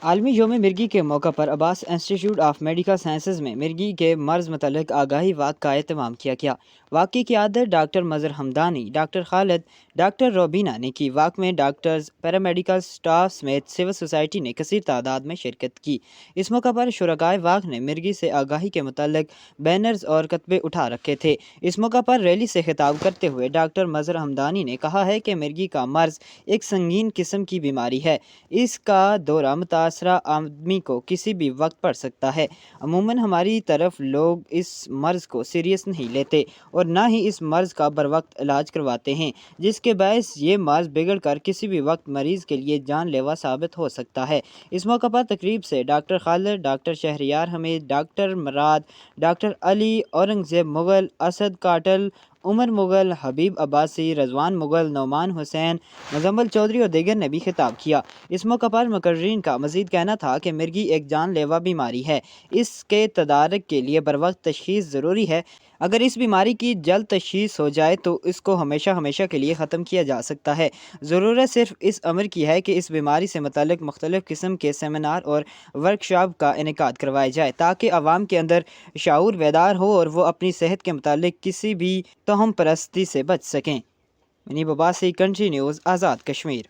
عالمی یوم مرگی کے موقع پر عباس انسٹیٹیوٹ آف میڈیکل سائنسز میں مرگی کے مرض متعلق آگاہی واک کا اہتمام کیا گیا۔ واک کی قیادت ڈاکٹر مظہر حمدانی، ڈاکٹر خالد، ڈاکٹر روبینہ نے کی۔ واک میں ڈاکٹرز، پیرامیڈیکل سٹاف سمیت سول سوسائٹی نے کثیر تعداد میں شرکت کی۔ اس موقع پر شرکائے واک نے مرگی سے آگاہی کے متعلق بینرز اور کتبے اٹھا رکھے تھے۔ اس موقع پر ریلی سے خطاب کرتے ہوئے ڈاکٹر مظہر حمدانی نے کہا ہے کہ مرگی کا مرض ایک سنگین قسم کی بیماری ہے۔ اس کا دورہ متاثرہ آدمی کو کسی بھی وقت پڑ سکتا ہے۔ عموماً ہماری طرف لوگ اس مرض کو سیریس نہیں لیتے اور نہ ہی اس مرض کا بروقت علاج کرواتے ہیں، جس کے باعث یہ مرض بگڑ کر کسی بھی وقت مریض کے لیے جان لیوا ثابت ہو سکتا ہے۔ اس موقع پر تقریب سے ڈاکٹر خالد، ڈاکٹر شہریار حمید، ڈاکٹر مراد، ڈاکٹر علی، اورنگزیب مغل، اسد کاٹل، عمر مغل، حبیب عباسی، رضوان مغل، نعمان حسین، مزمل چودھری اور دیگر نے بھی خطاب کیا۔ اس موقع پر مقررین کا مزید کہنا تھا کہ مرگی ایک جان لیوا بیماری ہے۔ اس کے تدارک کے لیے بروقت تشخیص ضروری ہے۔ اگر اس بیماری کی جلد تشخیص ہو جائے تو اس کو ہمیشہ کے لیے ختم کیا جا سکتا ہے۔ ضرورت صرف اس امر کی ہے کہ اس بیماری سے متعلق مختلف قسم کے سیمینار اور ورکشاپ کا انعقاد کروائے جائے تاکہ عوام کے اندر شعور بیدار ہو اور وہ اپنی صحت کے متعلق کسی بھی توہم پرستی سے بچ سکیں۔ منیب عباسی، کنٹری نیوز، آزاد کشمیر۔